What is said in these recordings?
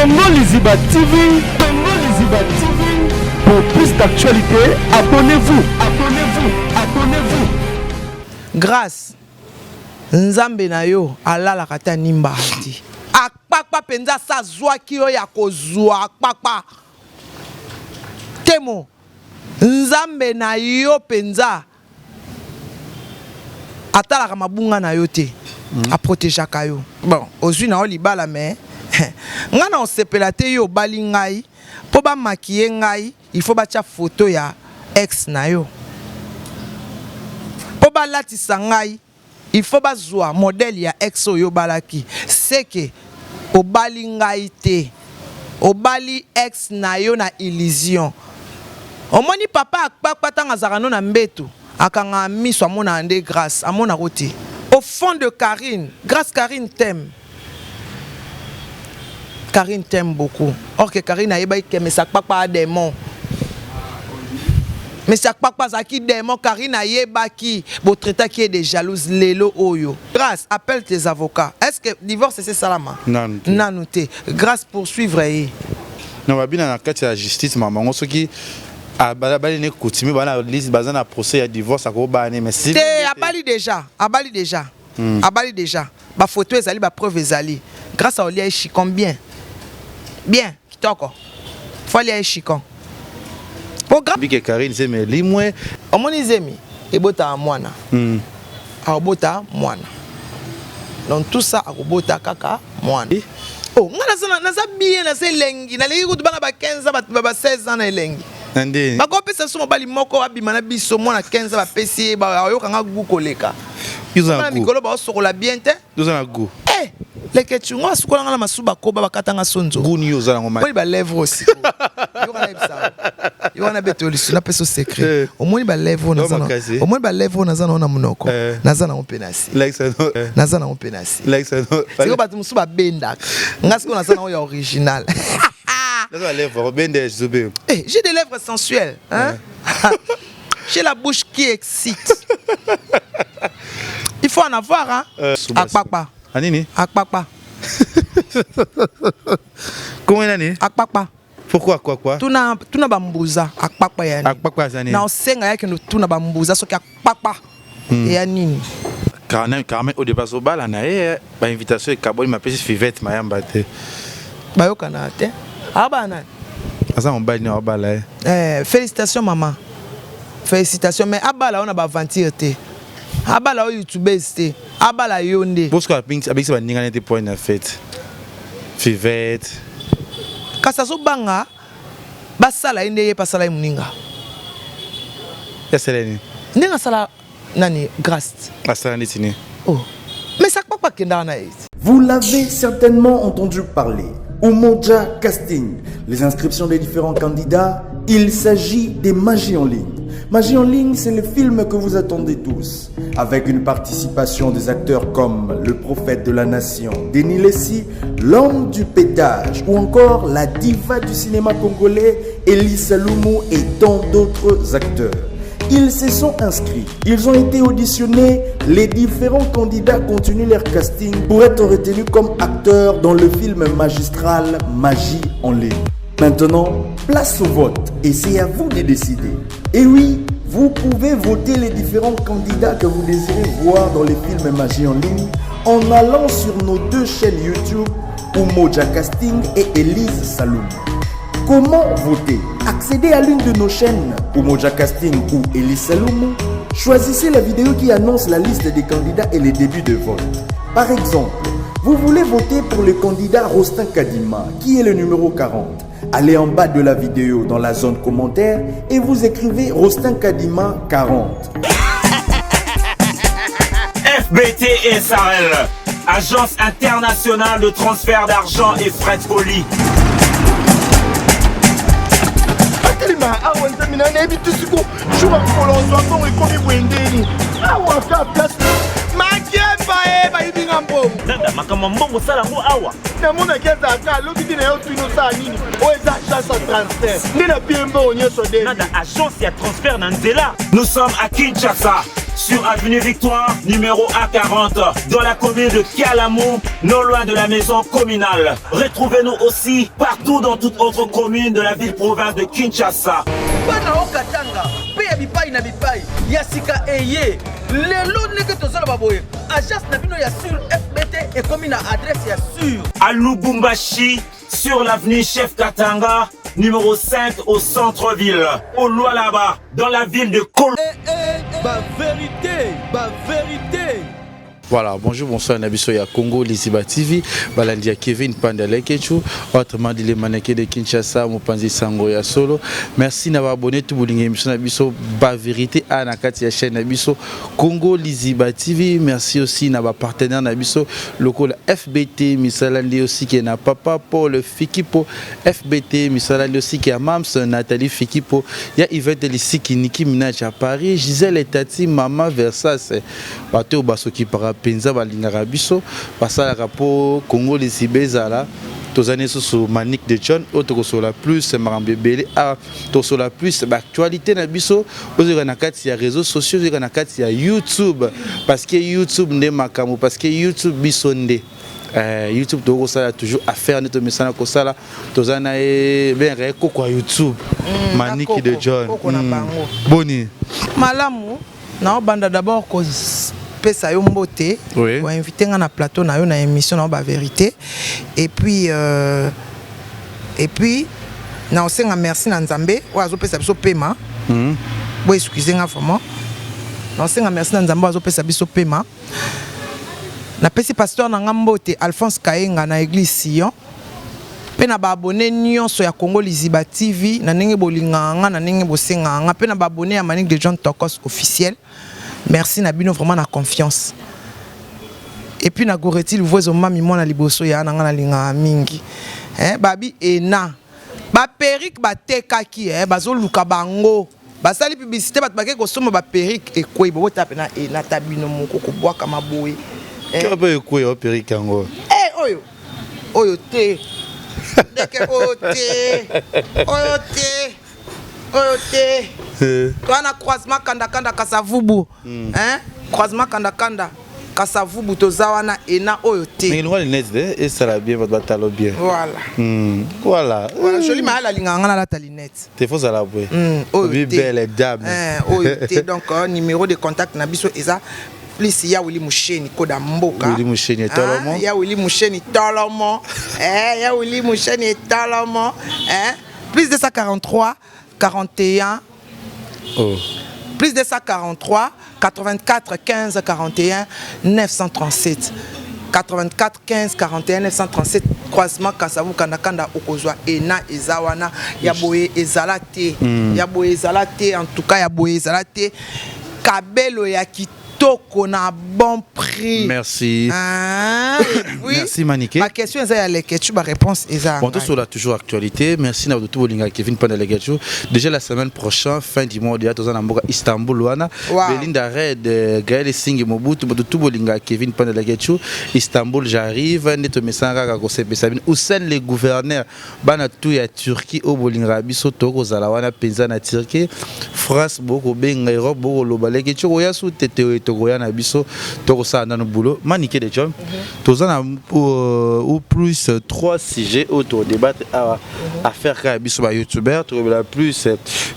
Congo Liziba TV, Congo Liziba TV. Pour plus d'actualité, abonnez-vous, abonnez-vous, abonnez-vous. Grâce Nzambe na yo alala kata nimba ati. Akpakpa penza sa zwa kiyo ya kozwa akpakpa. Temo Nzambe na yo penza atalaka mabunga na yo te. A protéger kayo. Bon, ozui na olibala mais ngana osepela te yo bali ngai po ba maquiller ngai, il faut batia photo ya ex na yo. Po ba latisa ngai, il faut bazwa modèle ya ex yo balaki. C'est que o bali ngai te. O bali ex na yo na illusion. Omoni papa akpakpa tanga zakano na mbeto. Akanga miso amona ande grâce, amona roti. Au fond de Karine, grâce Karine t'aime. Karine t'aime beaucoup. Or que Karine a ébaki mais ça pas démon. Mais ça pas zaki démon. Karine a ébaki botreta qui est des jalouses lelo oyo. Grâce, appelle tes avocats. Est-ce que divorce c'est salama? Non. Non noté. Grâce poursuivre y. Non, va bien dans la carte de la justice maman. On ce qui a balé ne coutume bana liste bazan na procès à divorce à ko bané mais si abali déjà. Abali déjà. Ba photo ezali ba preuve ezali. Grâce à Olia Chikon bien. Bien, kitoko. Faut aller Chikon. Programme que Karine c'est mais li moins omoni zemi ebota mwana. Abota mwana. Donc tout ça akobota kaka mwana. Oh, ngana naza bien na se lengi na lengi kutu bana ba 15 ba 16 ans na lengi. Ndé. Ba ko pesa somo bali moko abima na biso mwana 15 ba pesi ba yoka nga gu koleka. Ils ont un goût. Mikolo ba sokola bien te. Ils ont un goût. Eh, les ketchunga sukola nga na masuba ko ba katanga sonzo. Goût ni aux alango Moi ba lèvre aussi. Yo kana ebisa. Yo kana betoli na peso secret. Au moins ba lèvre na zana. Au moins ba lèvre na zana na munoko. Na zana on penasi. Like ça non. Na zana on penasi. Like ça non. C'est ko ba musuba benda. Nga siko na zana o original. Les lèvres ben des zobé. Eh, j'ai des lèvres sensuelles, hein? J'ai la bouche qui excite. Il faut en avoir, hein? Akpakpa. Anini? Akpakpa. Comment est-ce Akpakpa. Pourquoi quoi? Tuna bambuza akpakpa yani. Akpakpa zani. Na osenga yake no tuna bambuza soki akpakpa. Ya nini? Quand même au départ au bal na ba invitation et Kaboli m'a pêché Fivette mayamba te. Ba yokana te. Abana. Asa on bal ni au bal félicitations maman. Félicitations mais abala on a ba aventure te. Abala o YouTubeuse te. Abala yonde. Parce que avec ça ninga n'était point na fête. Fivette. Kasa so banga basala inde ye pasala muninga. Yaseleni. Ninga sala nani grâce. Asala nitini. Oh. Mais ça pas kenda na. Vous l'avez certainement entendu parler. Umoja Casting, les inscriptions des différents candidats, il s'agit des Magie en ligne. Magie en ligne, c'est le film que vous attendez tous, avec une participation des acteurs comme le prophète de la nation, Denis Lessi, l'homme du pétage, ou encore la diva du cinéma congolais, Elisa Lumu et tant d'autres acteurs. Ils se sont inscrits, ils ont été auditionnés, les différents candidats continuent leur casting pour être retenus comme acteurs dans le film magistral Magie en ligne. Maintenant, place au vote et c'est à vous de décider. Et oui, vous pouvez voter les différents candidats que vous désirez voir dans les films Magie en ligne en allant sur nos deux chaînes YouTube, Umoja Casting et Elise Saloum. Comment voter? Accédez à l'une de nos chaînes, Umoja Casting ou Elise Saloum. Choisissez la vidéo qui annonce la liste des candidats et les débuts de vote. Par exemple, vous voulez voter pour le candidat Rostin Kadima, qui est le numéro 40. Allez en bas de la vidéo dans la zone commentaire et vous écrivez Rostin Kadima 40. FBT SARL, Agence internationale de transfert d'argent et frais de colis. Nada makamambo sala ngo awa. Na mona keza ka loki na yo tuno sa nini. O eza agence transfert. Ndina biembo onyeso de. Nada agence ya transfert na nzela. Nous sommes à Kinshasa. sur Avenue Victoire, numéro A40, dans la commune de Kialamou, non loin de la maison communale. Retrouvez-nous aussi partout dans toute autre commune de la ville-province de Kinshasa. Bana okatanga, pe ya bipai na bipai, ya sika eye. Lelo neke tozala baboye. Agence na bino ya sur FBT et comme na adresse ya sur. À Lubumbashi, sur l'avenue Chef Katanga, numéro 5 au centre-ville. Au Lualaba, dans la ville de Kolo. Ba vérité, ba vérité. Voilà, bonjour, bonsoir, Nabiso ya Congo, Liziba TV, Balandia Kevin Pandalekechu, autrement dit les mannequins de Kinshasa, Mopanzi Sango ya Solo. Merci d'avoir abonné tout le monde émission Nabiso, ba vérité à Nakati ya chaîne Nabiso, Congo, Liziba TV. Merci aussi à nos partenaires Nabiso, local FBT, Misalandi aussi qui est na Papa Paul Fikipo, FBT, Misalandi aussi qui est Mams, Nathalie Fikipo, il y a Yvette Elissi qui Nicki Minaj à Paris, Gisèle et Tati, Mama Versace, Bateau Basso qui para penza balingaka biso basalaka po Congo Lisibezala tozane so Manique de John auto so la plus marambe belé a to so la plus actualité na biso ozeka na kati ya réseaux sociaux ozeka na kati ya YouTube parce que YouTube nde makamu parce que YouTube biso nde YouTube to ça toujours affaire neto mesana ko sala tozana e ben reko kwa YouTube Manique de John boni Malamu na banda d'abord ko pesa yo mbote ou inviter na plateau na yo na émission na ba vérité et puis na osenga merci na Nzambe wa zo pesa biso pema bo excusez nga vraiment na osenga merci na Nzambe wa zo pesa biso pema na pesi pasteur na ngambote Alphonse Kayenga na église Sion pe na ba abonné nyonso ya Congo Liziba TV na ndenge bolinganga na ndenge bosenganga pe na ba abonné ya Manique de John Tokos officiel. Merci Nabino vraiment na confiance. Et puis na goreti le voisin mami mona liboso ya na ngana linga mingi. Babi ena. Ba perruque ba tekaki bazo luka bango. Ba sali publicité ba baké ko soma ba perruque e koi bo tape na ena tabino moko ko bwaka maboye. Ka ba e koi o perruque ngo. Oyo. Oyo te. Deke oyo te. Oyo te. Oyote. Toi na croisement kanda kasavubu. Croisement kanda kasavubu tozawana ena oyote. Mais le net de et ça la bien votre batalo bien. Voilà. Voilà. Voilà, joli ma la linga ngana la talinette. T'es faux à la boue. Oyote. Belle dame. Oyote donc numéro de contact na biso eza plus ya Willy Musheni koda mboka. Willy Musheni tolomo. Ya Willy Musheni tolomo. Ya Willy Musheni tolomo. Plus de 143 41 plus de 143 84 15 41 937 84 15 41 937 croisement Kasavu Kandakanda okozwa ena ezawana ya boye ezalate ya boye ezalate en tout cas ya boye ezalate kabelo ya kitoko na bon prix. Merci. Oui. Merci Manique. Ma question est les questions, ma réponse est ça. Bon, tout sur la toujours actualité. Merci na tout bolinga Kevin Pandalekechu. Déjà la semaine prochaine, fin du mois, il y a dans Namboka Istanbul wana. Belinda Red, Gaël Singh Mobutu, tout bolinga Kevin Pandalekechu. Istanbul j'arrive, neto mesanga ka kosepe sabine. Où sont les gouverneurs bana tout ya Turquie au bolinga biso toko zalawana penza na Turquie. France boko benga Europe boko lobaleke ya sous tete togoya na biso toko sa na no boulot Manique de John. Tozana ou plus 3 sujets autour débattre à faire ka biso ba youtubeur to la plus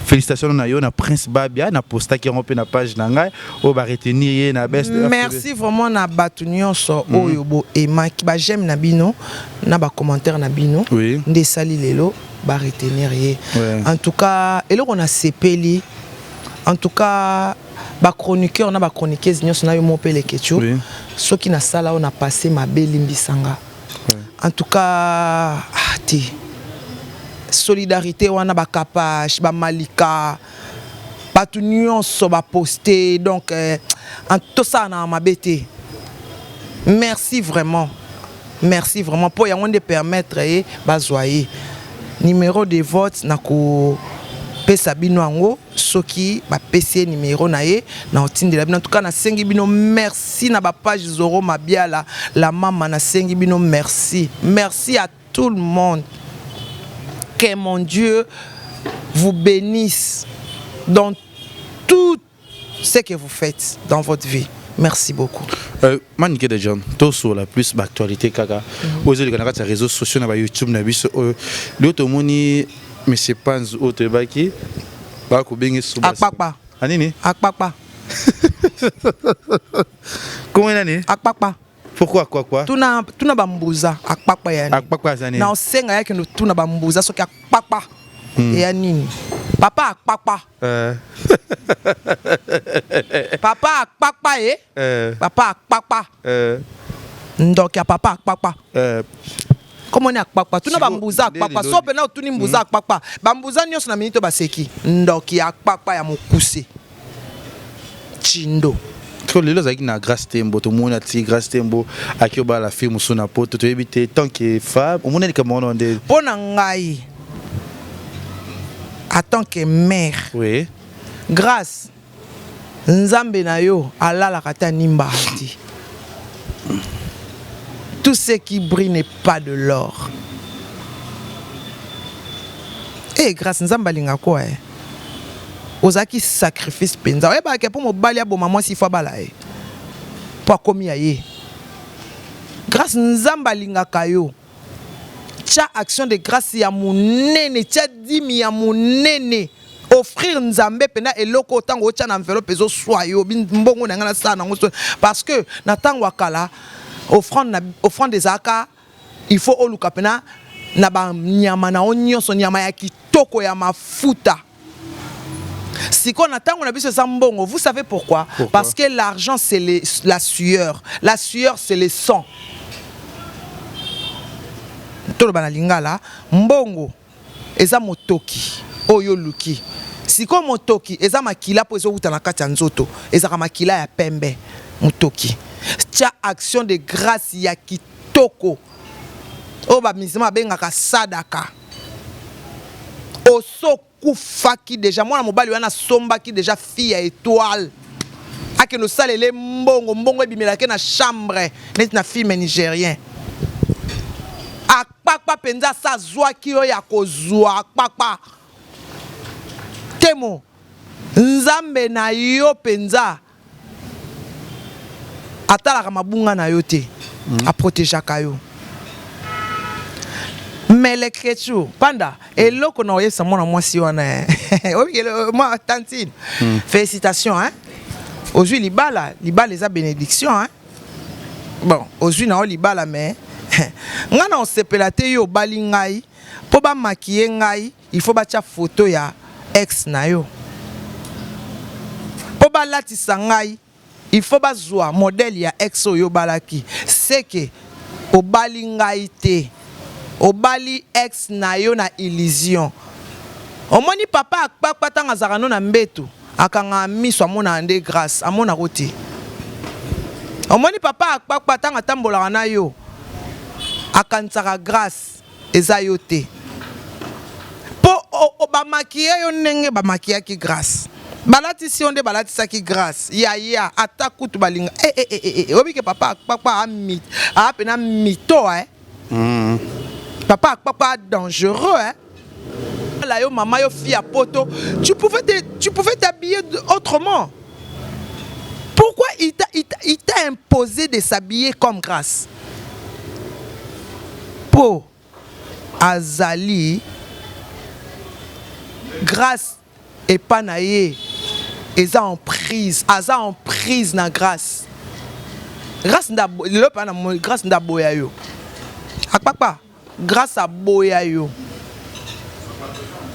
félicitations na yo na Prince Babia na posta qui rompe na page na ngai o ba retenir na best. Merci vraiment na batunion so oyo bo ema ki ba j'aime na bino na ba commentaire na bino nde sali lelo ba retenir ye. En tout cas eloko on a sepeli en tout cas ba chroniqueur na ba chroniqueuse nyonso na yo mopele kecho ceux qui na sala on a passé ma belle mbisanga. En tout cas solidarité wana ba Kapache ba Malika ba tout nyonso ba poster donc en tout ça na mabete. Merci vraiment pour y de permettre ba zoyer numéro de vote na ko pesa bino ango soki ba PC numéro na ye na otinde la bino en tout cas na sengi bino merci na ba page Zoro Mabiala la maman na sengi bino merci à tout le monde, que mon Dieu vous bénisse dans toutes ce que vous faites dans votre vie. Merci beaucoup. Manique de John, tout sur la plus d'actualité kaka. Aux réseaux sociaux na YouTube na biso l'autre moni monsieur Panz autre baki ba ko bengi suba. Akpakpa. Anini? Akpakpa. Comment nani? Akpakpa. Pourquoi quoi? Tuna bambuza akpakpa yani. Akpakpa zani. Na osenga yake no tuna bambuza soki akpakpa. Ya nini? Papa akpakpa. Papa akpakpa Papa akpakpa. Donc ya papa akpakpa. Comment on est akpakpa? Tuna bambuza akpakpa. So pena otuni mbuza akpakpa. Bambuza nyonso na minito baseki. Donc ya akpakpa ya mokuse. Chindo. Les gens qui ont grâce tembo, tout le monde a dit grâce tembo, à qui on va la film sur na pote, tu évites tant que femme, on est comme on est. Pour nangai, en tant que mère, oui. Grâce, Nzambe na yo ala la kata nimba hati. Tout ce qui brille n'est pas de l'or. Eh, grâce Nzambe linga quoi Ozaki sacrifice penza. Oye ba ke pour mobali ya boma mwasi fa bala e. Po komi aye. Grâce Nzamba linga kayo. Tia action de grâce ya munene, tia dimi ya munene. Offrir Nzambe pena eloko tango tia na enveloppe ezo soyo mbongo na ngana sa na ngoso parce que na tango akala offrande des aka il faut oluka pena na ba nyama na onyoso nyama ya kitoko ya mafuta. Si qu'on attend, on a vu ce sambongo. Vous savez pourquoi? Parce que l'argent, c'est la sueur. La sueur, c'est le sang. Tout le banalinga là, mbongo, eza motoki, oyo luki. Si qu'on motoki, eza makila po ezo uta na kati ya nzoto, eza makila ya pembe, motoki. Tia action de grâce ya kitoko. O ba misima benga ka sadaka. Oso Faki déjà moi mobali wana somba ki déjà fille à étoile ake no salele mbongo ebimelake na chambre net na film nigérien akpakpa penza sa zwa ki yo ya kozwa akpakpa temo Nzambe na yo penza atalaka mabunga na yo te a protéger kayo. Mais les chrétiens, panda, et là qu'on a eu ça, moi si on a, moi tantine, félicitations hein. Aujourd'hui les a bénédiction hein. Bon, aujourd'hui na libala mais, ngana on sepelate yo balingai, pour ba maquiller ngai, il faut battre photo ya ex na yo. Pour ba latisa ngai, il faut ba zoa modèle ya ex yo balaki, c'est que au balingai te. Obali ex na yo na illusion. Omoni papa akpakpa tanga zakano na mbetu akanga miso amona ande grâce amona roti. Omoni papa akpakpa tanga tambola na yo akansaka grâce eza yo te. Po ba maquiller yo ndenge ba maquiller ki grâce. Balati si onde balati saki grâce. Ya atakutu balinga. Obi ke papa akpakpa a pena mito Papa dangereux hein. Là yo maman yo fille à poto, tu pouvais t'habiller autrement. Pourquoi il t'a imposé de s'habiller comme grâce? Po azali grâce et pas naïe eza en prise na grâce. Grâce nda boya yo. Akpakpa grâce à boya yo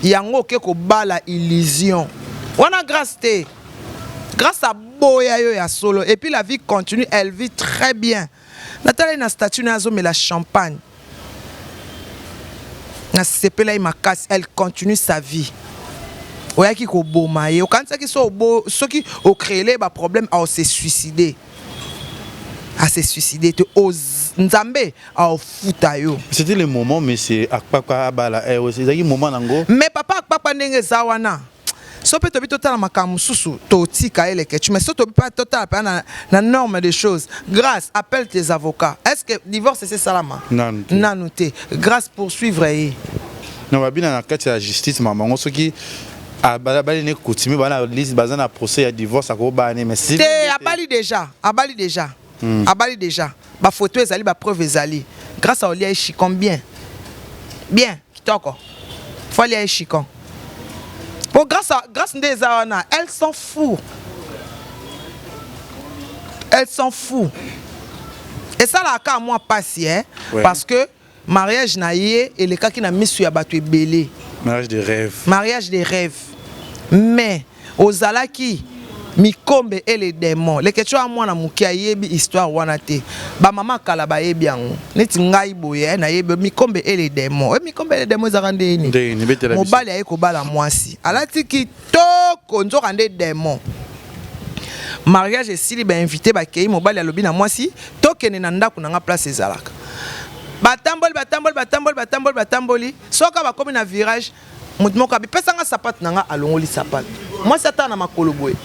yango ke ko bala illusion wana grâce te grâce à boya yo ya solo et puis la vie continue, elle vit très bien. Nathalie na statue na zo mais la champagne na sepela makasi, elle continue sa vie. Oyaki ko boma ye okanisa ki so qui au créer ba problème à se suicider. Te Nzambe a futa yo. C'était le moment mais c'est akpakpa abala c'est le moment nango. Mais papa akpakpa ndenge zawana. So peut to tala makamususu to tika ele ketu mais so to pas total na norme des choses. Grâce, appelle tes avocats. Est-ce que divorce c'est salama? Non. Grâce poursuivre. Non, babina na kati ya justice maman soki Ah, bali ne coutume bana liste bazana procès à divorce à ko bani mais si abali déjà abali déjà ba photo ezali ba preuve ezali grâce à Olia Chicon bien kitoko faut Olia Chicon pour grâce des awana elles sont fous et ça là ka moi passé hein ouais. Parce que mariage naie et le cas qui na misu ya batu ebele mariage de rêve mais ozalaki mikombe et les démons les questions à moi na mukia yebi histoire wana te ba mama kala ba yebi yango neti ngai boye na yebi mikombe et les démons mikombe et les démons za rande ni mobali ayeko bala mwasi alati kitoko nzoka nde démon mariage esili ba invité ba kei mobali alobi na mwasi tokene na ndako na nga place ezalaka batamboli soka bakomi na virage mutu moko abipesa nga sapatu na nga alongoli sapatu mwasi ata na makolo boye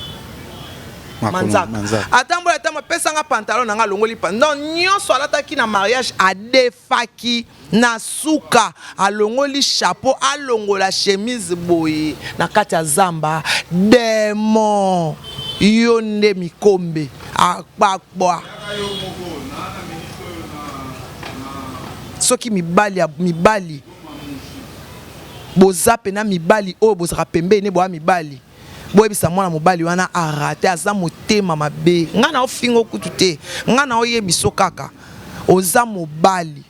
manzaka atambola pesa nga pantalon na nga alongoli non nyonso alataki na mariage adefaki na suka alongoli chapeau alongola chemise boye na kati ya zamba démon yo nde mikombe akpakpwa soki mibali boza pena mibali oyo bozaka pembeni boya mibali boyebisa mwana mobali wana arate aza motema mabe nga na ofinga kutu te nga na oyebiso kaka oza mobali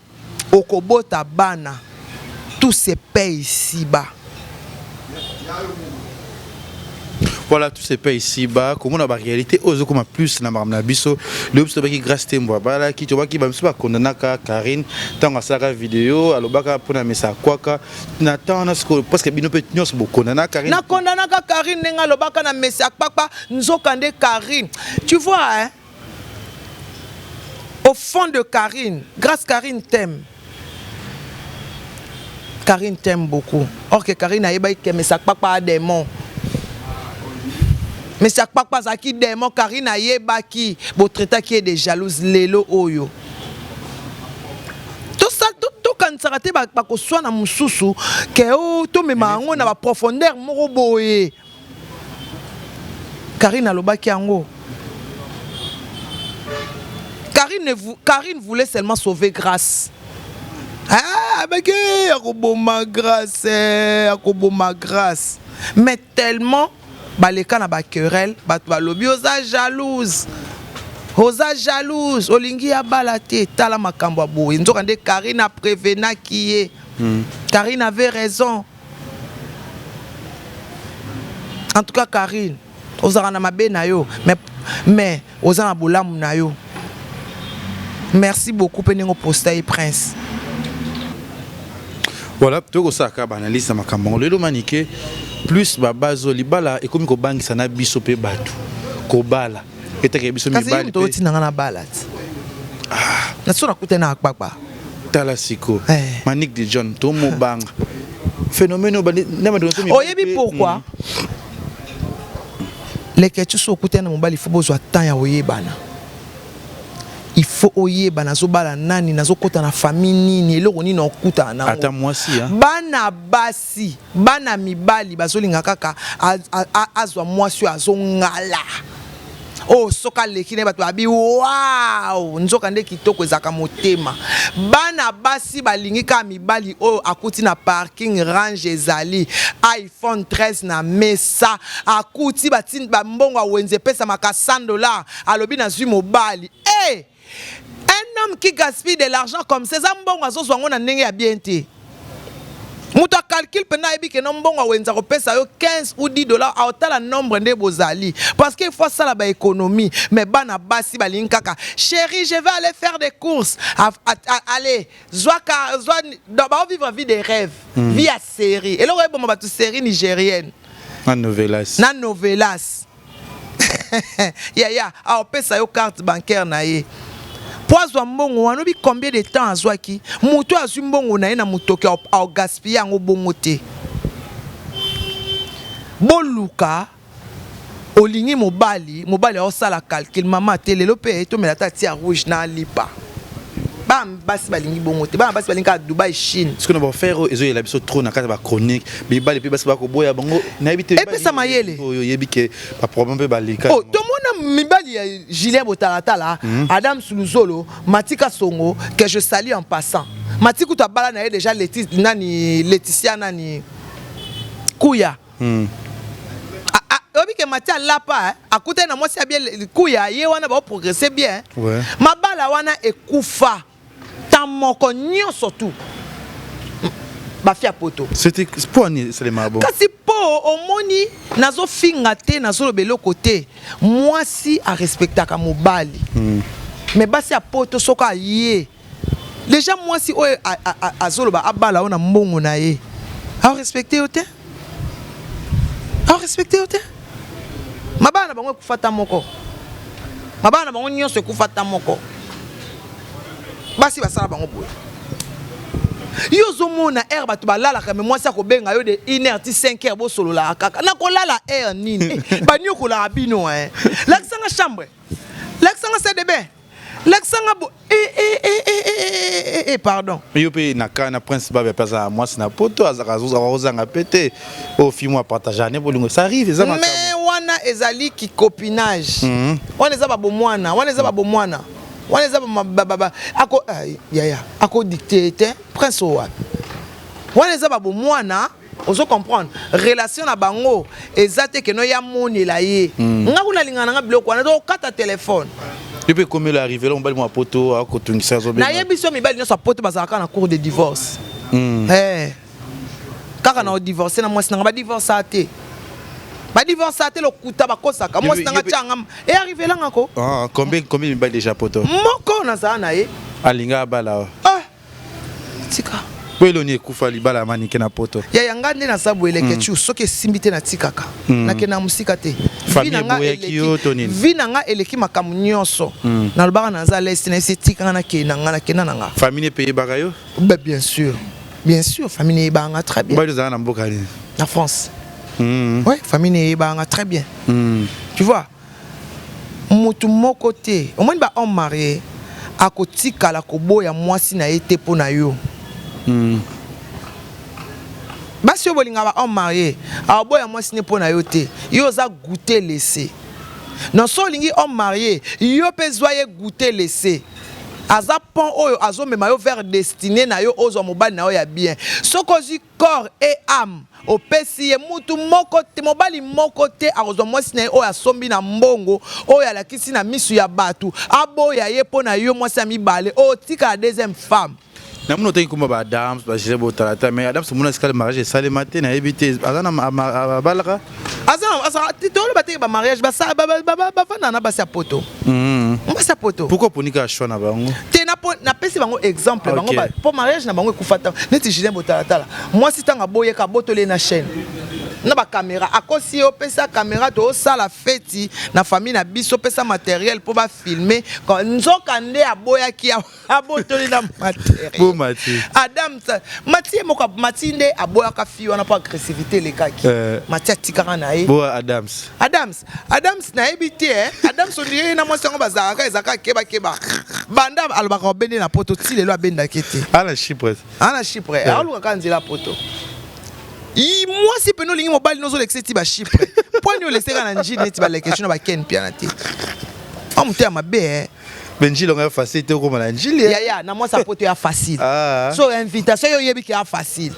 okobota bana tout se paye ici-bas. Voilà, tout se paye ici-bas. Comment on a la réalité, ose comme plus na marama biso. Le obsto baki grâce tembo bala ki to baki bamso ba kondana ka Karine tanga saka vidéo alobaka pona mesa kwaka na tana sko parce que bino pe nyos bo kondana Karine. Na kondana ka Karine nenga lobaka na mesa kwaka nzokande Karine. Tu vois hein? Au fond de Karine, grâce Karine t'aime. Karine t'aime beaucoup. Or que Karine a yeba que mesa kwaka a démon. Mais ça pas pas qui démon Karine a yeba qui bo traita qui est des jalouses lelo oyo. Tout ça tout quand ça raté ba ko soa na mususu que o to me mango na ba profondeur moko boye. Karine alobaki yango. Karine voulait seulement sauver Grâce. Ah, mais grâce. Mais tellement, les cas na ba querelle, ba lobi oza jalouse. Olingi ya balate, tala makambo aboye. Nzoka nde Karine a prévenu qui est. Karine avait raison. En tout cas, Karine, oza na mabe na yo, mais oza na bolamu na yo. Merci beaucoup Peningo Postaï Prince. Voilà, tout ça ka banalise na makambo lelo manike plus babazo libala et comme ko bangisa na biso pe batu ko bala etake biso mi bala to tinanga na bala na sona kutena akpakpa tala siko Manik de John to mo banga phénomène oyebi pourquoi les ketu so kutena mo bali fobo zo temps ya oyebana. Il faut oyeba nazo bala nani nazo kota na famille nini eloko nini okuta na ata mwasi hein bana basi bana mibali bazolinga kaka azwa mwasi azo ngala oh soka lekine bato abi wow nzoka nde kitoko ezaka motema bana basi balingi ka mibali oh akuti na parking range ezali iPhone 13 na mesa akuti batin ba mbongo wenze pesa maka $100 alobi na zwi mobali un homme qui gaspille de l'argent comme ça, mbongo azozwango na ndenge ya bien te. Muta calcul pena ebi ke mbongo wenza ko pesa yo 15 ou $10 a otala nombre nde bozali parce qu'il faut ça la ba économie mais bana basi balingi kaka chérie je vais aller faire des courses allez zwa ba vivre vie de rêve vie à série et là ouais bon ba tu série nigérienne na novelas ya a pesa yo carte bancaire na ye poazwa mbongo wanobi combien de temps azwaki mutu azwi mbongo na ye na mutoki a gaspiller yango bongo te boluka olingi mobali osala calcul mama te lelo pe etomela ta tia rouge na lipa bam basi balingi bongo te bam basi balingi ka Dubai Chine ce que nous va faire ils ont l'habitude trop na kata ba chronique bibali pe basi ba ko boya bango na habité et puis ça mayele yebi ke ba problème pe ba lika oh to mona mibali ya Julien Botarata là Adam Suluzolo Matika Songo que je salue en passant Matiku ta bala na déjà Laetitia nani Kuya obi ke Matia lapa à côté na moi c'est bien Kuya ye wana ba progresser bien ouais mabala wana ekufa tamoko nyonso tout bafia poto c'était pour ni c'est les mabo kasi po omoni nazo finga te nazo lobelo côté moi si a respecta ka mobali mais basi a poto soka yé déjà moi si o azoloba abala ona mbongo na ye a respecter ote mabana bango kufata moko mabana bango nyonso kufata moko basi basala bango boye yo zomona air bato balala ka mais moi ça ko benga yo de 1h 5h bo solo la kaka na ko lala air nini ba nyoko la bino l'accent chambre l'accent CDB l'accent bo pardon yo pe na kana prince ba pesa moi c'est na poto azanga pété au film à partager ne bolingo ça arrive ça mais wana ezali ki copinage wana za ba bomwana wana za ba bomwana wana za ba ako yaya ako dicter prince wa wana za ba bomwana ozo comprendre relation na bango ezate ke no ya moni la ye ngakuna lingana nga biloko wana do kata téléphone depuis comme il est arrivé là on bali mo poto a ko tungisa zo na yebiso mi bali no sa poto bazaka na cours de divorce kaka na divorcer na mwasi na ba divorce ate ba divorce ate lo kuta ba kosaka mwasi na changa et arrivé là ngako combien mi bali déjà poto moko na za na ye alinga bala tika Eloni kufa libala manike na poto ya yanga nde na sabu eleke chu soki simbite na tikaka na ke na musika te vina nga eleki makamu nyonso na lobaka na za leste na tika na ke na nga famille pays bagayo bien sûr famille banga très bien ba za na mboka ni na France ouais famille banga très bien tu vois mutu moko te au moins ba homme marié akotika la koboya mwasi na ete po na yo basi yo bolinga ba homme marié aboya mwasi ne po na yo te yo za goûter laisser non so lingi homme marié yo pe zoye goûter laisser aza pont oyo azomema yo vers destiné na yo ozo mobali na yo ya bien sokozi corps et âme opesi ye mutu moko te mobali moko te akozwa mwasi na ye oyo asombi na mbongo oyo alakisi na misu ya batu aboya ye po na yo mwasi ya mibale oyo tika la deuxième femme na muno tengi kuma ba Adams ba Julien Botarata mais Adams muna skale mariage sale matin na ebité azana balaka azana titolo bateke ba mariage ba fana na basi ya poto basi ya poto pourquoi ponika choix na bango te na pesi bango exemple bango po mariage na bango ekufata neti Julien Botarata moi si tanga boyeka botole na chaîne na ba caméra akosi yo pesa caméra to sala feti na famille na biso pesa matériel pour ba filmer quand nzoka nde aboya ki abotoli na matériel Adam Mati moka Mati nde aboya ka fi wana pa agressivité le kaki Mati tikara na ye bo Adams na ebité Adams on dirait na mosango bazaka ezaka keba banda albaka bende na poto ti lelo abenda kete ala Chypre aluka kanzela poto moi si peno lingi mobali nozo lexeti ba Chypre point yo leseka na njini ti ba lekesho na ba ken piana ti amuté mabe Benji longa facile comme la njili ya na moi ça poto ya facile so invitation yo yebi ki ya facile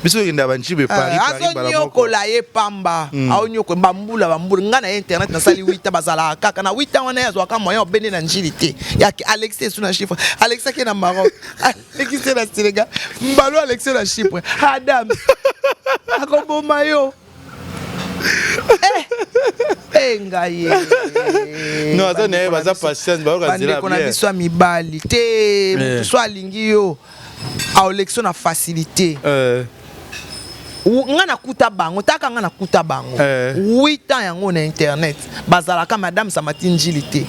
biso nda banjibe Paris bala moko la ye pamba au nyoko bambula ngana internet na sali 8 bazala kaka na 8 wana yazo ka moyen obende na njili te ya Alexis suna chiffre Alexis ki na Maroc Alexis na Sénégal mbalo Alexis na Chypre Adam akombo mayo ngaye non azone baza patience ba okazira bien kona biso mibali te mutu so alingi yo a élection na facilité nga na kuta bango taka nga na kuta bango 8 ans yango na internet bazalaka madame Samati njili te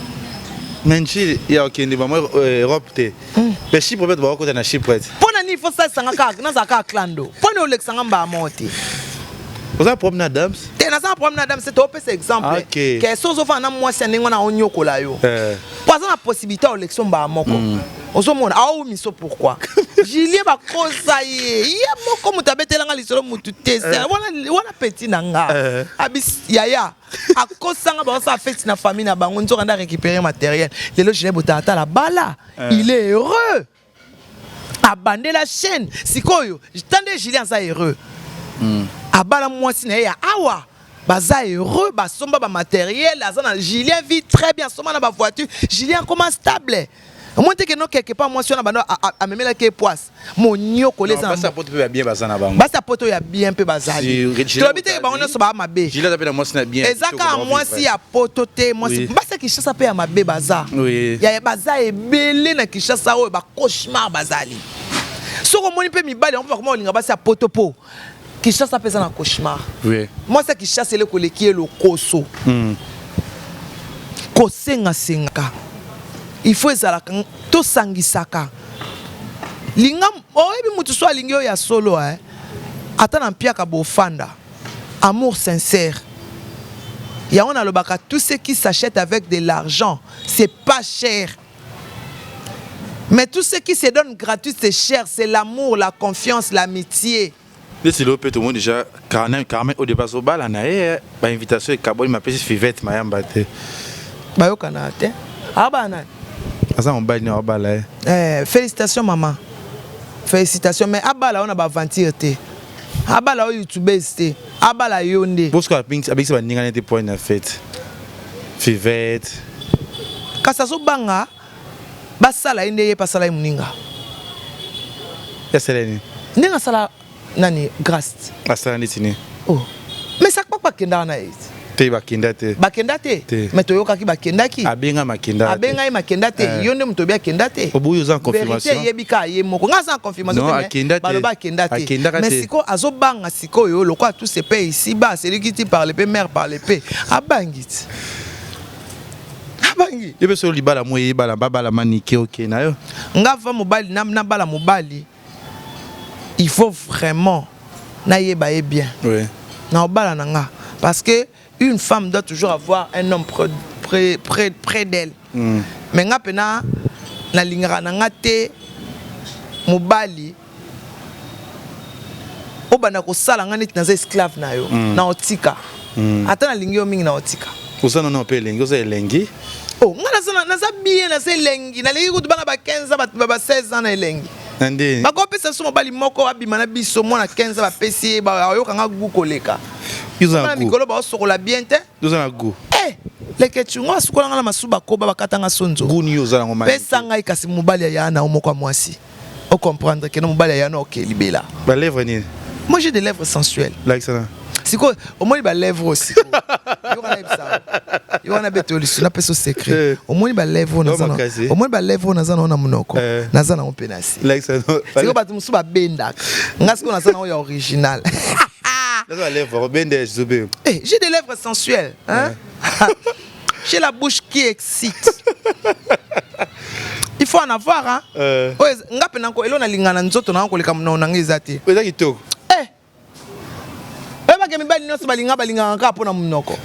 Menchili ya okende ba Europe te be Chypre peut ba ko na Chypre pona ni fo sa sanga ka na za ka clando pona olexanga mba moti Vous avez problème Adams? T'es dans un problème Adams, c'est un exemple. Ok. Que si on fait un mois, c'est un on a onyo kolayo. Pas la possibilité d'élection bah moko. On se demande ah oui mais pourquoi? Julien va causer il y a moko mutabete langa lisolo mutu test. Wana petit nanga. Abis yaya. A cause sanga ba ça fait na famille na bango nzo kanda récupérer matériel. Lelo Julien botata la bala. Il est heureux. Abandonner la chaîne. Sikoyo, j'tendais Julien ça heureux. Abala moi si na ya awa. Baza heureux, basomba ba matériel, azana Julien vit très bien, soma na ba voiture, Julien comment stable. Moi te que non quelque part moi si on a bando a même la ke poisse. Mon nyoko les enfants. Basa poto pe bien bazana bango. Basa poto ya bien pe bazali. Tu habite ba on so ba mabe. Julien appelle moi si na bien. Ezaka moi si ya poto te, moi si basa ki chasa pe ya mabe baza. Oui. Ya baza ebele na ki chasa o ba cauchemar bazali. Soko moni pe mibali on va comment olinga basa poto po. Qui chasse à peser dans cauchemar. Oui. Moi c'est qui chasse le koleki le koso. Kosenga senga. Il faut ezalaka to sangisaka. Linga oyebi mutu so lingio ya solo Atana mpia ka bofanda. Amour sincère. Ya on a le baka tout ce qui s'achète avec de l'argent, c'est pas cher. Mais tout ce qui se donne gratuit c'est cher, c'est l'amour, la confiance, l'amitié. C'est le tout le monde déjà Carmen au départ au bal en a ba invitation et Kabol m'a appelé Fivette Mayamba te. Ba yo kana te. Abana. Asa on bal ni au bal félicitations maman. Félicitations mais abala on a ba aventure te. Abala o YouTube te. Abala yonde. Parce que avec ça ninga n'était point en fait. Fivette. Kasa so banga basala inde ye pasala muninga. Yaseleni. Ninga sala nani grâce asala nitini oh mais ça pas kenda na it te bakenda te mais toyoka ki bakenda ki abenga makenda te yonde muto bia kenda te obuyo za confirmation vérité yebika ye moko ngasa confirmation te baloba kenda te mais siko azobanga siko yo lokwa tout se paye ici bas celui qui dit par le paix mère par le paix abangit abangi yebe so libala moye bala bala manike OK na yo ngava mobali na bala mobali. Il faut vraiment naïe bien. Oui. Parce que une femme doit toujours avoir un homme près d'elle. Mais nga pena na lingara na te mobali obana ko sala nga neti na esclave na yo na otika. Ata na lingi yo mingi na otika. Osana na pe lengi, osa elengi. Oh, nga na za bien na se lengi. Na lengi ko bana ba 15 ba 16 ans na elengi. Nande. Ba ko pesa so mobali moko abima na biso mona 15 ba pesi ba yo kanga gu koleka. Yuza gu. Mikolo ba sokola bien te. Yuza gu. Leke chungo sukola nga na masuba ko ba katanga sonzo. Gu ni yuza ngo mali. Pesa nga ikasi mobali ya na omoko mwasi. O comprendre que no mobali ya na OK libela. Ba lèvres ni. Moi j'ai des lèvres sensuelles. Like ça. Siko au moins ba lèvres aussi. Yo na beto lisuna peso secret. Au moins ba lèvres na zana. Au moins ba lèvres na zana na munoko. Na zana on penasi. Like ça. Siko ba musuba benda. Ngasiko na zana o ya original. Na lèvres benda zobé. J'ai des lèvres sensuelles, hein? J'ai la bouche qui excite. Il faut en avoir, hein? Nga penanko elo na lingana nzoto na koleka mna onangeza te. Oza kitoko. Eba ke mibali nyonso balinga nka pona munoko.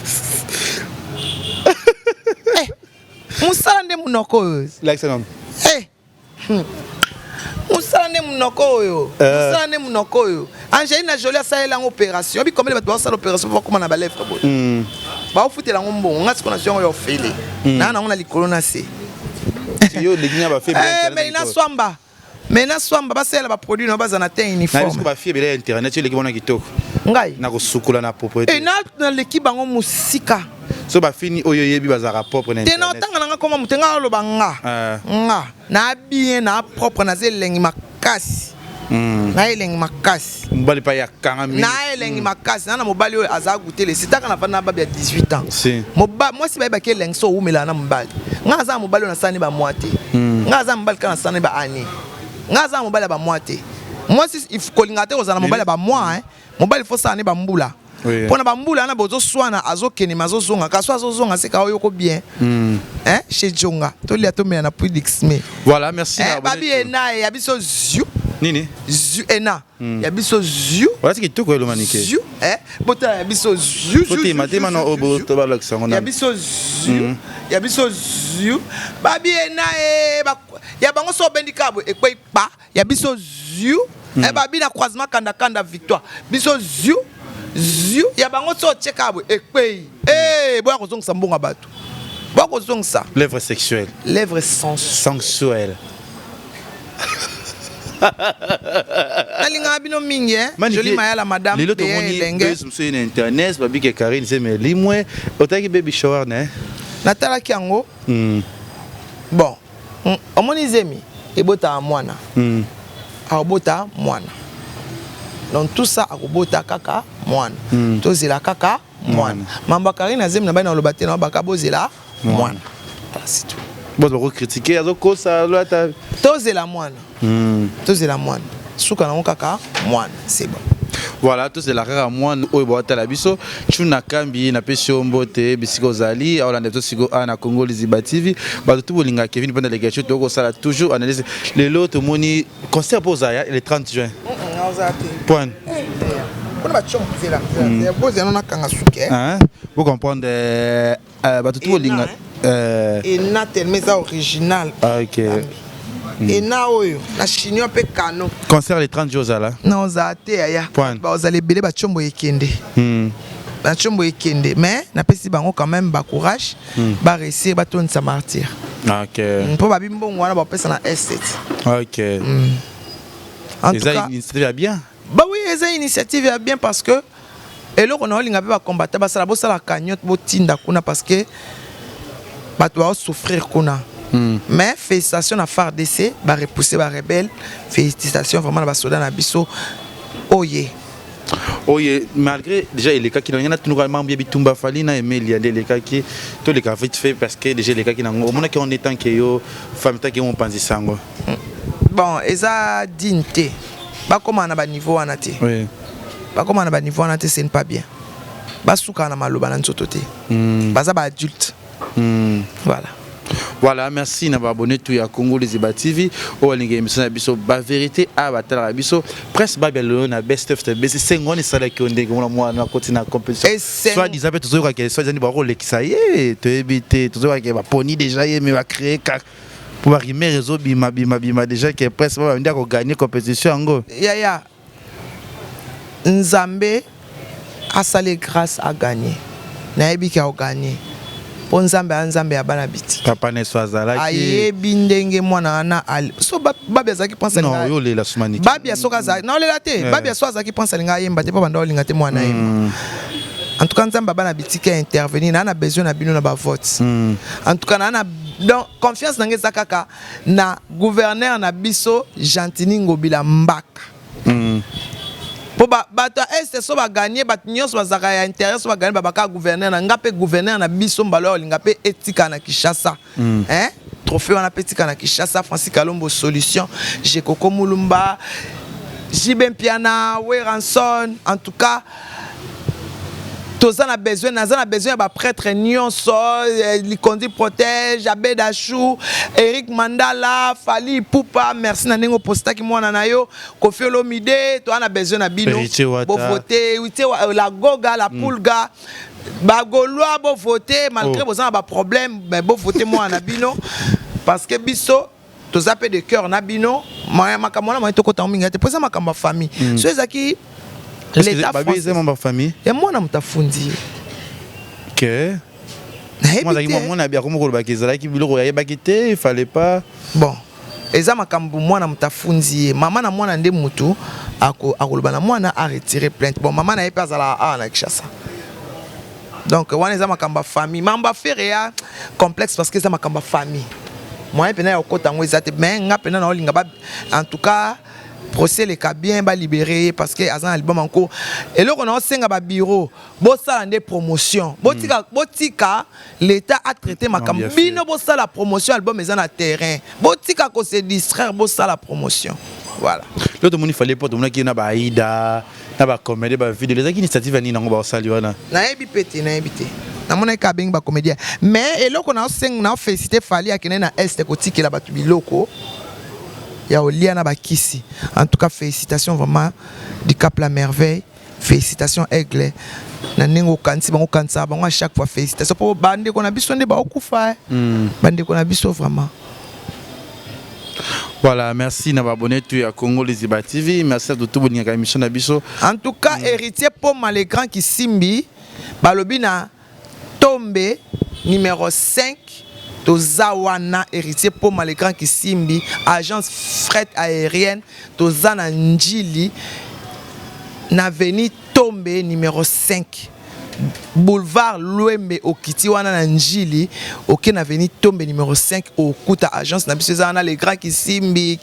Musala nde munoko oyo. Like ça non. Musala nde munoko oyo. Musala nde munoko oyo. Angelina Jolie asalela opération. Bi combien de bato basala opération pour comment na ba lèvre bo. Ba ofutela ngombo ngati kona jongo yo fele. Na na ngona likolo na se. Yo leginya ba febe. Mais ina swamba. Maintenant swamba basela ba produit na bazana te uniforme. Na ba fibre ya internet yo lekibona kitoko. Ngai na ko sukula na propriété. Na lekiba ngo musika. So ba fini oyo yebi bazara propre na internet. Tena otanga nga koma mutenga lo banga. Nga na bien na propre na zelengi makasi. Na elengi makasi. Mbali pa ya kanga mi. Na elengi makasi na mobali oyo aza goûter les sitaka na fana ba 18 ans. Si. Moi si ba ke elengi so umela na mobali. Nga za mobali na sani ba moite. Nga za mobali kana sani ba ani. Nga za mobali ba moite. Moi si il faut kolingate ozana mobali ba moi mobali faut sani ba mbula. Pona ba mbula na bozo swana azokene mazozonga kaso azozonga se ka oyoko bien. Chez Jonga. To lia to me na Pudix me. Voilà, merci. Babi ena ya biso ziu. Nini? Ziu ena. Ya biso ziu. Voilà ce qui tout ko lo manique. Ziu. bota ya biso zu Côté matin non obo to ba l'accent on a. Ya biso zu. Ya biso zu. Babi ena ya bango so bendikabo ekwe pa ya biso zu. Babi na croisement kanda victoire. Biso zu. Zu ya bango so tchekabo ekwe. Boya ko zongsa mbonga batu. Boya ko zongsa. Lèvres sexuelles. Lèvres sensuelles. Nalinga bino mingi joli mayala madame lelo to moni sur internet babi ke Karine c'est mais limwe otaki baby shower né natalaki yango bon omoni zemi ebota mwana abota mwana donc tout ça akobota kaka mwana tozela kaka mwana mamba Karine zemi na bana lobate na baka bozela mwana c'est tout bon on va critiquer azoko ça là ta tozela mwana tozela mwana suka na kaka mwana c'est bon voilà tout c'est la rare mwana oyo bota la biso chuna kambi na pesio mbote bisiko zali Hollande to siko na Congo Liziba TV ba tout bolinga Kevin pendant les gâteaux to ko sala toujours analyse les lots moni concert pour Zaya le 30 juin point on va chomzela boze na kanga suke vous comprendre ba tout bolinga et na tellement ça original OK et na oyo na chignon pe kano concert les 30 jours là na ozate ya ba ozale belé ba chombo ekende ba chombo ekende mais na pesi bango quand même ba courage ba réussir ba tonne sa martyr OK pour ba bimbongo wana ba pesa na S7 OK en tout cas initiative va bien bah oui eza initiative va bien parce que et là on a linga ba combattre ba sala bo sala cagnotte bo tinda kuna parce que ba doit souffrir kuna. Mais félicitations à FARDC, bah repousser bah rebelle, félicitations vraiment à soldats na biso. Oye. Oye, malgré déjà les cas qui n'ont rien à tout normalement bien bitumba falina mais il y a des cas qui tous les cas vite fait parce que déjà les cas qui n'ont au moins qui on est tant que yo femme tant que on pense sango. Bon, eza dignité. Ba comment on a ba niveau anate. Oui. Ba comment on a ba niveau anate c'est pas bien. Ba souka na maloba na nsotote. Ba za ba adulte. Voilà. Voilà, merci d'avoir abonné tout à Congo Liziba TV. Oh, les émissions na biso ba vérité à batala biso presse babelon na best of the best 5 ans et ça là qui on dit on moi na continue na compétition. Soit disait toujours que soit disait baro ça y est, te éviter toujours que va poni déjà mais va créer pour arriver réseau bima déjà que presse va venir gagner compétition ngo. Ya. Nzambe a salé grâce à gagner. Na ebiki a gagner. Po nzambe ya bana biti papa ne swazala ki ayebi ndenge mwana ana so babi azaki pensa non yo lela sumani babi asoka za na lela te babi azaki pensa linga yemba te pa banda olinga te mwana yemba en tout cas nzambe bana biti ki intervenir na besoin na bino na ba vote en tout cas na donc confiance nange zakaka na gouverneur na biso Gentini Ngobila Mbaka pour bato est so ba gagner bat nyos bazaka ya intérêt so ba gagner babaka gouverneur na ngape gouverneur na biso mbalo olinga pe etika na Kinshasa trophée on a etika na Kinshasa Francis Kalombo solution j'ai Koko Mulumba Jibem Piana Weranson en tout cas Tozana besoin ba prêtre nyonso Likondi protège Abedachou Eric Mandala Fali Poupa merci na nengo postaki mwana na yo Kofi Olomide to ana besoin na bino bo voter la goga la pulga ba golwa bo voter malgré bozana ba problème bo voter mwana na bino parce que biso tozape de cœur na bino makamona ma to kota minga te posa makamba famille so ezaki l'état français ma famille et moi na mutafundi que moi na bien comme ko ba kezala ki biloko ya bakite il fallait pas bon eza makambu moi na mutafundi maman na mwana nde mutu akoloba na mwana a retirer plainte bon maman na ye pas à na Kinshasa donc wana eza makamba famille mamba faire ya complexe parce que eza makamba famille moi pena ya okota ngo ezate mais nga pena na olinga ba en tout cas procès les cas bien ba libéré parce que azan album encore et là on a senga ba bureau bo sala ndé promotion botika l'état a traité makam bino bo sala la promotion album ezana na terrain botika ko se distraire bo sala la promotion voilà l'autre monde il fallait pas tout monde qui na ba ida na ba comédie ba vidéo les initiatives ni nango ba sali wana na ebipete na ebité na mona ka beng ba comédien mais et là on a senga na féliciter Fali akene na est kotiki la batu biloko ya Oliana Bakisi. En tout cas, félicitations vraiment du Cap La Merveille. félicitations Aigle na ningo kanti bango kansa bango à chaque fois félicitations pour bande qu'on a biso nde ba okufa bande qu'on a biso vraiment. Voilà, merci na abonné tu à Congo Liziba TV, merci à tout le monde émission na biso. En tout cas, héritier pour Malégrand qui simbi balobina tombé numéro 5 Tozawana héritier pour Malégrand qui simbi agence fret aérienne Tozana Njili na veni tombé numéro 5 boulevard Louembe Okiti wana na Njili ok na veni tombe numéro 5 okuta agence na biso ezana les grands qui simbi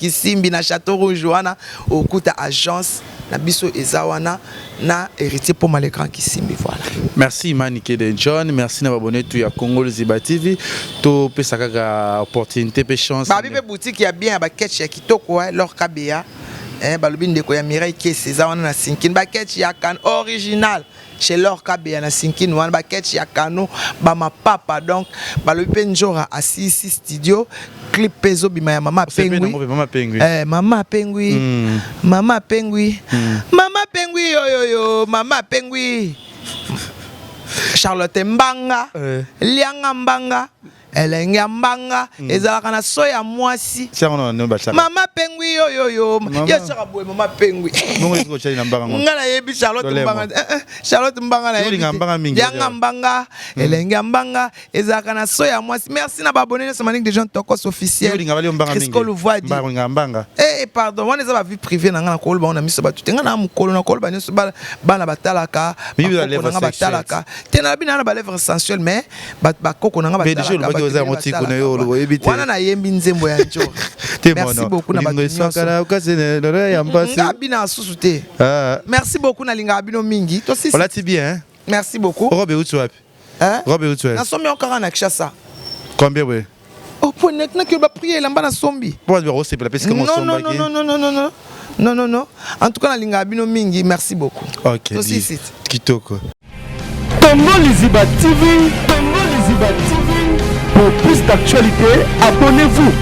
na Château Rouge wana okuta agence na biso ezawana na héritier pour les grands qui simbi voilà. Merci Manike de John, merci na abonné tu ya Congo Liziba TV to pesa kaka opportunité pe chance. Ba bibe boutique ya bien ba ketch ya kitoko leur kabea balobi ndeko ya Mireille Kese ezawana na Sinkin ba ketch ya kan original chez leur kabea na Sinkin wana ba ketch ya kano ba mapapa donc balobi pe njora asisi studio clip pezo bima ya mama pengui mama pengui mama pengui mama pengui yo mama pengui Charlotte Mbanga Lianga Mbanga Elenge Mbanga ezalaka na soya mwasi mama pengui yo yo sera boye mama pengui ngala yebi Charlotte Mbanga Charlotte Mbanga na yebi Lianga Mbanga Elenge Mbanga ezalaka na soya mwasi. Merci na babonné na Manique des gens tokos officiel Crisco Louvois dit pardon on ezaba vie privée na ngana ko ba on a miso ba tutenga na mukolo na ko ba nyoso bana batalaka na batalaka tena bina na ba lèvres sensuelles mais ba koko na batalaka wana na yembi nzembo ya njo. Merci beaucoup na bina susute. Merci beaucoup na linga bino mingi to si voilà bien. Merci beaucoup. Robe utwapi Robe utwapi na somi okara na Kishasa combien ouais oh pour nek na que ba prier lamba na sombi pour le c'est la parce que mon sombi non en tout cas na linga bino mingi merci beaucoup. OK to si si kitoko Congo Liziba TV, Congo Liziba TV. Pour plus d'actualités, abonnez-vous.